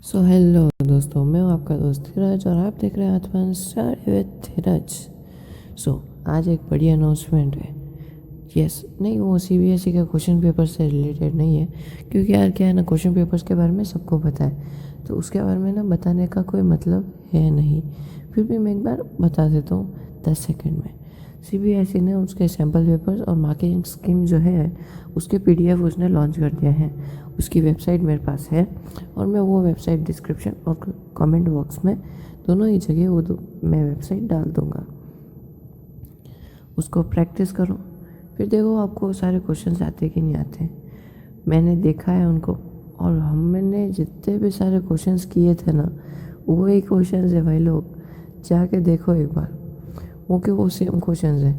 So hello दोस्तों, मैं हूँ आपका दोस्त धीरज और आप देख रहे हैं आज स्टडी विद धीरज। सो आज एक बड़ी अनाउंसमेंट है। यस, नहीं, वो सीबीएसई के क्वेश्चन पेपर से रिलेटेड नहीं है, क्योंकि यार क्या है ना, क्वेश्चन पेपर्स के बारे में सबको पता है, तो उसके बारे में ना बताने का कोई मतलब है नहीं। फिर भी मैं एक बार बता देता हूँ 10 सेकंड में। सीबीएसई ने उसके सैम्पल पेपर्स और मार्किंग स्कीम जो है उसके पीडीएफ उसने लॉन्च कर दिया है। उसकी वेबसाइट मेरे पास है और मैं वो वेबसाइट डिस्क्रिप्शन और कमेंट बॉक्स में दोनों ही जगह मैं वेबसाइट डाल दूँगा। उसको प्रैक्टिस करो, फिर देखो आपको सारे क्वेश्चंस आते कि नहीं आते। मैंने देखा है उनको, और मैंने जितने भी सारे क्वेश्चंस किए थे ना, वही क्वेश्चंस है भाई लोग, जाके देखो एक बार। वो सेम क्वेश्चंस है।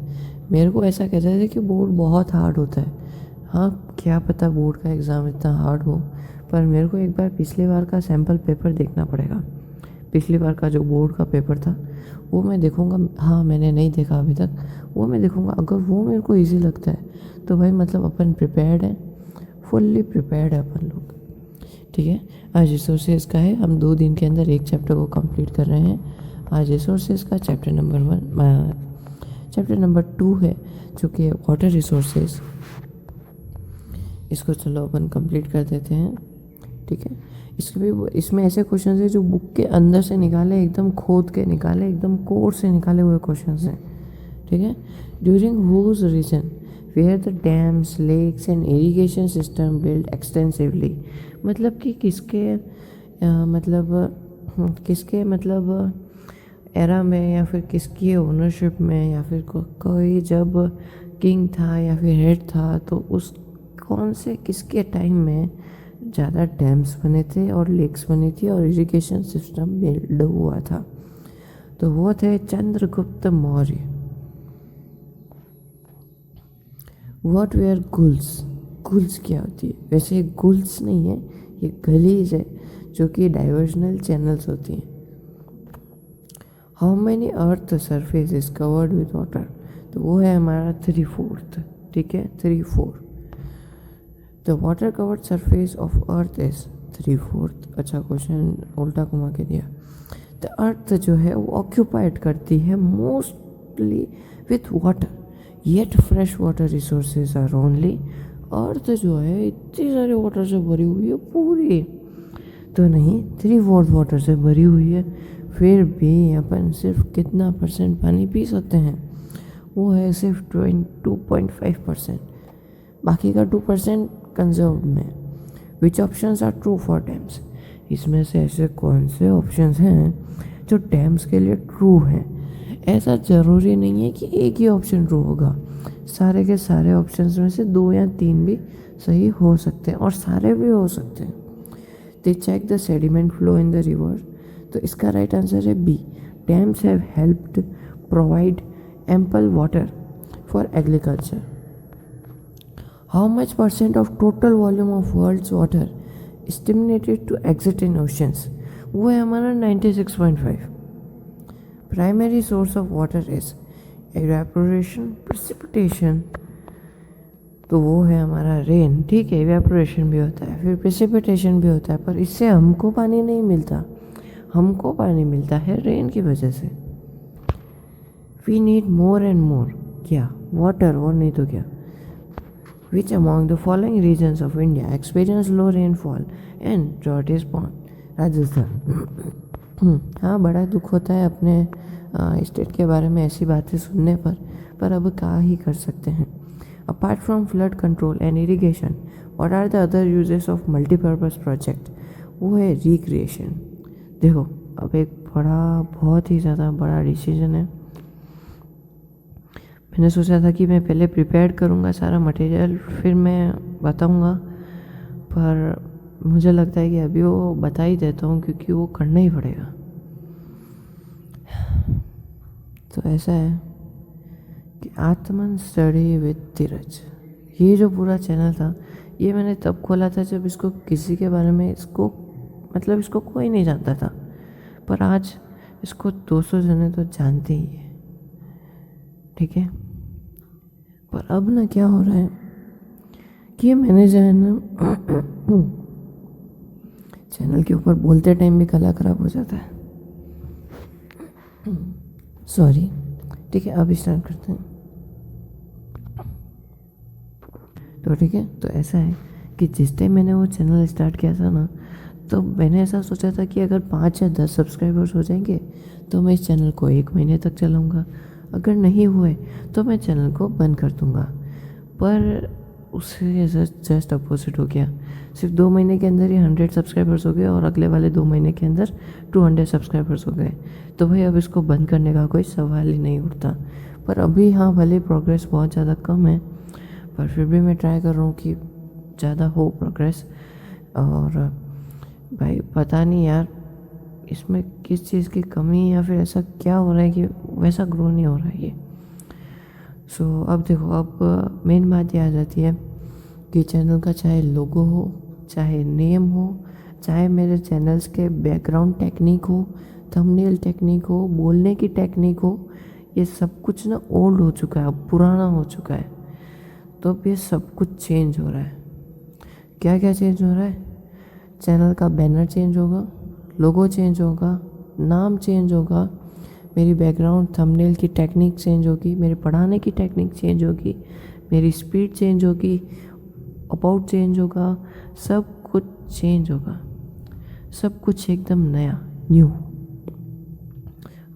मेरे को ऐसा कहते थे कि बोर्ड बहुत हार्ड होता है। हाँ, क्या पता बोर्ड का एग्ज़ाम इतना हार्ड हो, पर मेरे को एक बार पिछली बार का सैम्पल पेपर देखना पड़ेगा। पिछली बार का जो बोर्ड का पेपर था वो मैं देखूँगा। हाँ, मैंने नहीं देखा अभी तक, वो मैं देखूँगा। अगर वो मेरे को ईजी लगता है तो भाई मतलब अपन प्रिपेयर्ड है, फुल्ली प्रिपेयर्ड है अपन लोग। ठीक है, आज रिसोर्सेज का है, हम 2 दिन के अंदर एक चैप्टर को कंप्लीट कर रहे हैं। आज रिसोर्सेज का चैप्टर नंबर 2 है, जो कि वाटर रिसोर्सेज। इसको चलो अपन कंप्लीट कर देते हैं। ठीक है, इसमें ऐसे क्वेश्चंस है जो बुक के अंदर से निकाले, एकदम खोद के निकाले, एकदम कोर से निकाले हुए क्वेश्चंस हैं। ठीक है, during whose region where the dams, lakes and irrigation system build extensively. मतलब कि किसके एरा में, या फिर किसकी ओनरशिप में, या फिर कोई जब किंग था या फिर हेड था, तो उस कौन से किसके टाइम में ज़्यादा डैम्स बने थे और लेक्स बनी थी और इरिगेशन सिस्टम बिल्ड हुआ था। तो वो थे Chandragupta Maurya. What were guilds? Guilds क्या होती है? वैसे ये गुल्स नहीं है, ये गलीज है, जो कि डाइवर्जनल चैनल्स होती हैं। How many earth surface is covered with water? तो वो है हमारा 3/4। ठीक है, 3/4। The water curved surface of earth is 3/4। अच्छा, क्वेश्चन उल्टा घुमा के दिया। द अर्थ जो है वो ऑक्यूपाइड करती है mostly with water, yet fresh water resources are only. Earth जो है इतनी सारे वाटर से भरी हुई है पूरी, तो नहीं, 3/4 वाटर से भरी हुई है। फिर भी अपन सिर्फ कितना % पानी पी सकते हैं? वो है सिर्फ 2.5%। बाकी का 2% कंजर्व में। Which options are true for dams? इसमें से ऐसे कौन से ऑप्शंस हैं जो डैम्स के लिए ट्रू हैं? ऐसा ज़रूरी नहीं है कि एक ही ऑप्शन ट्रू होगा, सारे के सारे ऑप्शंस में से 2 या 3 भी सही हो सकते हैं, और सारे भी हो सकते हैं। They check the sediment flow in the river. तो इसका राइट आंसर है B. Dams have helped provide ample water for agriculture. How much % of total volume of world's water stimulated to exist in oceans? वो है हमारा 96.5। Primary source of water is evaporation, precipitation. तो वो है हमारा rain. ठीक है, इवेपोरेशन भी होता है, फिर प्रेसिपिटेशन भी होता है, पर इससे हमको पानी नहीं मिलता। हमको पानी मिलता है रेन की वजह से। We need more and more क्या? वाटर, और नहीं तो क्या? Which among the following regions of India experience low rainfall and drought is borne? Rajasthan. हाँ, बड़ा दुख होता है अपने स्टेट के बारे में ऐसी बातें सुनने पर अब क्या ही कर सकते हैं। Apart from flood control and irrigation, what are the other uses of multipurpose project? वो है रिक्रिएशन। देखो, अब एक बहुत ही ज़्यादा बड़ा डिसीजन है। मैंने सोचा था कि मैं पहले प्रिपेयर करूँगा सारा मटेरियल, फिर मैं बताऊँगा, पर मुझे लगता है कि अभी वो बता ही देता हूँ, क्योंकि वो करना ही पड़ेगा। तो ऐसा है कि आत्मन स्टडी विद धीरज, ये जो पूरा चैनल था, ये मैंने तब खोला था जब इसको किसी के बारे में इसको कोई नहीं जानता था, पर आज इसको 200 जने तो जानते ही है। ठीक है, पर अब ना क्या हो रहा है कि ये मैंने जो है ना चैनल के ऊपर बोलते टाइम भी गला खराब हो जाता है, सॉरी। ठीक है, अब स्टार्ट करते हैं। तो ठीक है, तो ऐसा है कि जिस टाइम मैंने वो चैनल स्टार्ट किया था ना, तो मैंने ऐसा सोचा था कि अगर 5 या 10 सब्सक्राइबर्स हो जाएंगे तो मैं इस चैनल को 1 महीने तक चलाऊँगा, अगर नहीं हुए तो मैं चैनल को बंद कर दूँगा। पर उससे जस्ट अपोजिट हो गया। सिर्फ 2 महीने के अंदर ही 100 सब्सक्राइबर्स हो गए और अगले वाले 2 महीने के अंदर 200 सब्सक्राइबर्स हो गए। तो भाई अब इसको बंद करने का कोई सवाल ही नहीं उठता। पर अभी हाँ, भले प्रोग्रेस बहुत ज़्यादा कम है, पर फिर भी मैं ट्राई कर रहा हूँ कि ज़्यादा हो प्रोग्रेस। और भाई पता नहीं यार, इसमें किस चीज़ की कमी है या फिर ऐसा क्या हो रहा है कि वैसा ग्रो नहीं हो रहा है ये। सो अब देखो, अब मेन बात ये आ जाती है कि चैनल का चाहे लोगो हो, चाहे नेम हो, चाहे मेरे चैनल्स के बैकग्राउंड टेक्निक हो, थंबनेल टेक्निक हो, बोलने की टेक्निक हो, ये सब कुछ ना ओल्ड हो चुका है, अब पुराना हो चुका है। तो अब ये सब कुछ चेंज हो रहा है। क्या क्या चेंज हो रहा है? चैनल का बैनर चेंज होगा, लोगो चेंज होगा, नाम चेंज होगा, मेरी बैकग्राउंड थंबनेल की टेक्निक चेंज होगी, मेरे पढ़ाने की टेक्निक चेंज होगी, मेरी स्पीड चेंज होगी, अबाउट चेंज होगा, सब कुछ चेंज होगा, सब कुछ एकदम नया, न्यू।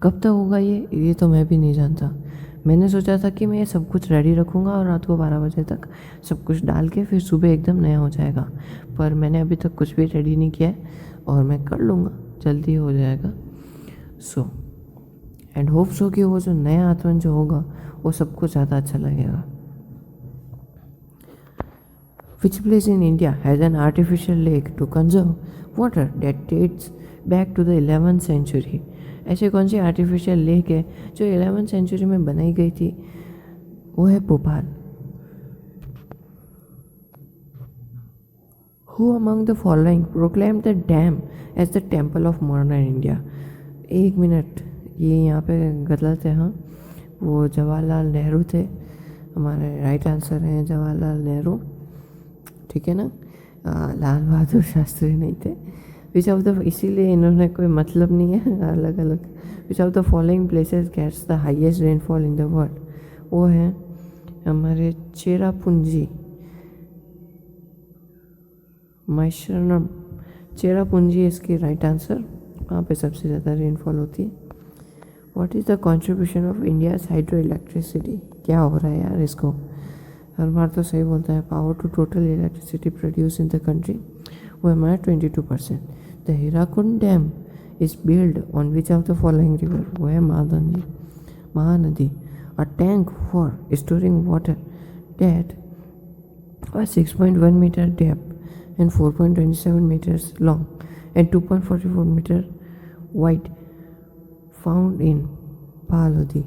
कब तक होगा ये तो मैं भी नहीं जानता। मैंने सोचा था कि मैं ये सब कुछ रेडी रखूँगा और रात को 12 बजे तक सब कुछ डाल के फिर सुबह एकदम नया हो जाएगा, पर मैंने अभी तक कुछ भी रेडी नहीं किया है और मैं कर लूँगा, जल्दी हो जाएगा। सो एंड होप सो कि वो जो नया आत्मन जो होगा वो सबको ज़्यादा अच्छा लगेगा। Which place in India has an artificial lake to conserve water that dates back to the 11th century? ऐसे कौन सी आर्टिफिशियल लेक है जो 11th सेंचुरी में बनाई गई थी? वो है Bhopal. Who among the following proclaimed the dam as the temple of modern India? 1 minute, ये यहाँ पे गलत है। हाँ, वो जवाहरलाल नेहरू थे, हमारे राइट आंसर है जवाहरलाल नेहरू। ठीक है ना, लाल बहादुर शास्त्री नहीं थे। विच ऑफ द, इसीलिए इन्होंने कोई मतलब नहीं है अलग अलग। Which of the following places gets the highest rainfall in the world? वो है हमारे चेरापूंजी, मैसूरम, चेरापूंजी इसकी राइट आंसर। वहाँ पे सबसे ज़्यादा रेनफॉल होती है। What is the contribution of India's hydro electricity? क्या हो रहा है यार इसको, हर बार तो सही बोलता है। Power to total electricity produce in the country, वो हमारा 22%। The Hirakud dam is build on which of the following river? वो है Mahanadi. A tank for storing water that 6.1 metre depth and 4.27 meters long and 2.44 meter wide, found in Phalodi.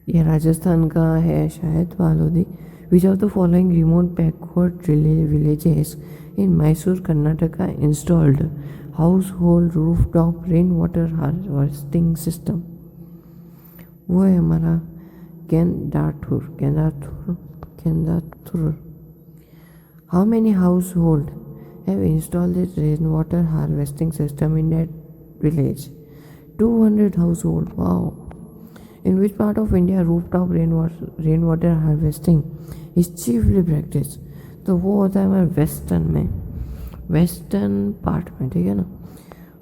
यह राजस्थान का है शायद, Phalodi. Which of the following remote backward villages in Mysore Karnataka installed household rooftop rain water harvesting system? वो है हमारा केंदाथुर। How many households have installed this rainwater harvesting system in that village? 200 households. Wow. In which part of India rooftop rainwater harvesting is chiefly practiced? तो वो होता है हमारे western में, western part में, ठीक है ना।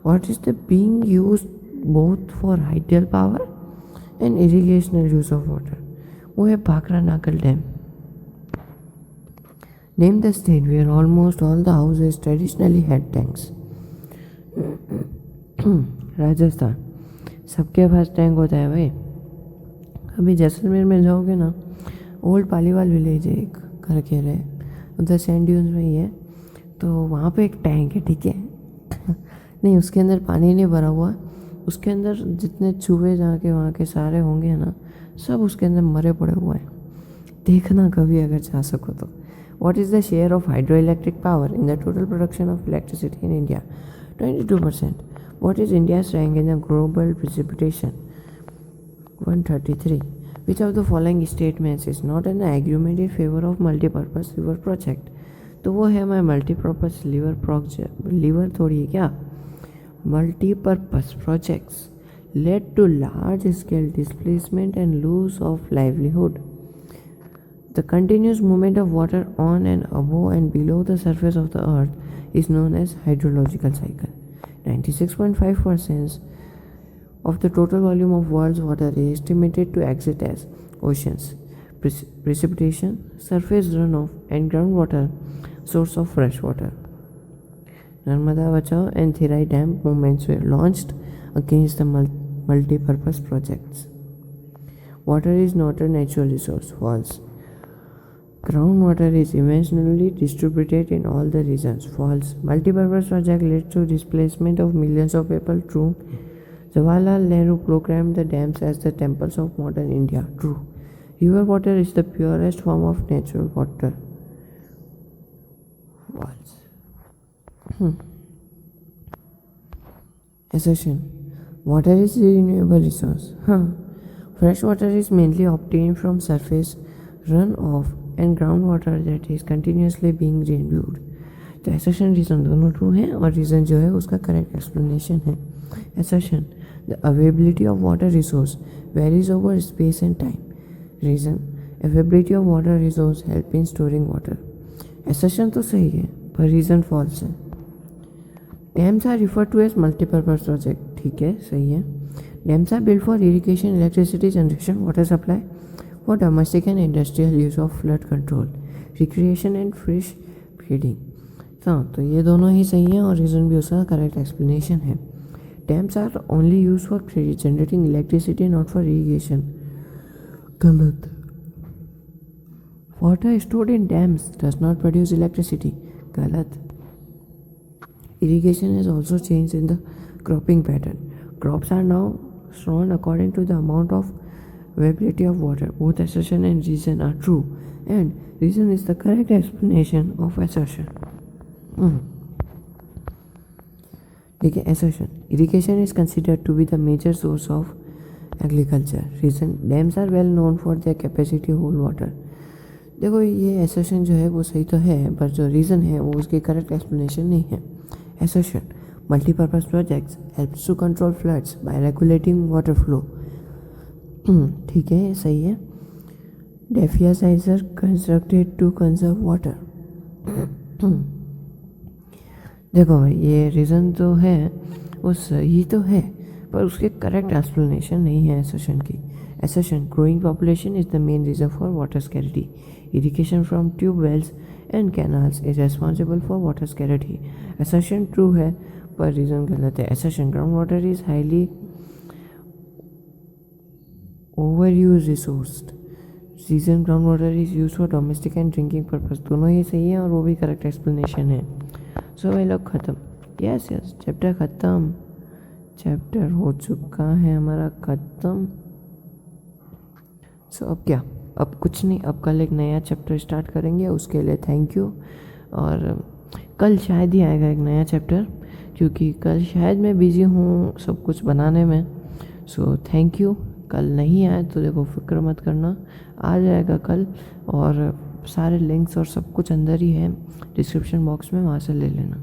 What is the being used both for hydel power and irrigational use of water? वो है Bhakra Nangal dam. Name the state where almost all the houses traditionally had tanks. Rajasthan, सबके पास टैंक होता है भाई। अभी जैसलमेर में जाओगे ना, ओल्ड पालीवाल विलेज है एक करके रहे, उधर सैंड ड्यून्स में ही है, तो वहाँ पे एक टैंक है, ठीक है। नहीं, उसके अंदर पानी नहीं भरा हुआ, उसके अंदर जितने चूहे जाके वहाँ के सारे होंगे ना, सब उसके अंदर मरे पड़े हुए हैं। देखना कभी अगर जा सको तो। What is the share of hydroelectric power in the total production of electricity in India? 22%. What is India's rank in the global precipitation? 133. Which of the following statements is not an agreement in favor of multi-purpose river project? तो वो है हमारे multipurpose liver project. Liver थोड़ी है क्या, multipurpose projects led to large scale displacement and loss of livelihood. The continuous movement of water on and above and below the surface of the earth is known as hydrological cycle. 96.5% of the total volume of world's water is estimated to exist as oceans. Precipitation, surface runoff, and groundwater source of fresh water. Narmada Bachao and Thirai Dam movements were launched against the multi-purpose projects. Water is not a natural resource. False. Groundwater is evenly distributed in all the regions. False. Multi-purpose project led to displacement of millions of people. True. Jawaharlal Nehru proclaimed the dams as the temples of modern India. True. River water is the purest form of natural water. False. Assertion. Water is a renewable resource. Fresh water is mainly obtained from surface runoff and groundwater that is continuously being renewed. तो assertion reason दोनों true हैं और reason जो है उसका correct explanation है. Assertion. The availability of water resource varies over space and time. Reason. Availability of water resource help in storing water. Assertion तो सही है पर reason false है. Dams are referred to as multi-purpose project. ठीक है, सही है. Dams are built for irrigation, electricity generation, water supply, for domestic and industrial use of flood control, recreation and fish feeding. तो ये दोनों ही सही हैं और रीज़न भी उसका करेक्ट एक्सप्लेनेशन है. Dams are only used for generating electricity, not for irrigation. गलत. Water stored in dams does not produce electricity. गलत. Irrigation has also changed in the cropping pattern. Crops are now sown according to the amount of availability of water. Both assertion and reason are true, and reason is the correct explanation of assertion. देखिए assertion. Irrigation is considered to be the major source of agriculture. Reason. Dams are well known for their capacity to hold water. देखो ये assertion जो है वो सही तो है पर जो reason है वो उसकी correct explanation नहीं है. Assertion. Multi-purpose projects helps to control floods by regulating water flow. ठीक है, सही है. Daffia sizer constructed to conserve water. देखो भाई ये रीज़न तो है वो सही तो है पर उसके करेक्ट एक्सप्लेनेशन नहीं है assertion की. Assertion. Growing population is the main reason for water scarcity. Irrigation from tube wells and canals is responsible for water scarcity. Assertion true है पर रीज़न गलत है. Assertion. Groundwater is highly overused resource. Reason. Groundwater is used for domestic and drinking purpose. दोनों ही सही है और वो भी करेक्ट एक्सप्लेनेशन है. सो भाई लोग ख़त्म. यस चैप्टर ख़त्म. चैप्टर हो चुका है हमारा ख़त्म. सो अब क्या, अब कुछ नहीं, अब कल एक नया चैप्टर स्टार्ट करेंगे. उसके लिए थैंक यू. और कल शायद ही आएगा एक नया चैप्टर क्योंकि कल शायद मैं बिज़ी हूँ सब कुछ बनाने में. So thank you. कल नहीं आए तो देखो फिक्र मत करना, आ जाएगा कल. और सारे लिंक्स और सब कुछ अंदर ही है डिस्क्रिप्शन बॉक्स में, वहाँ से ले लेना.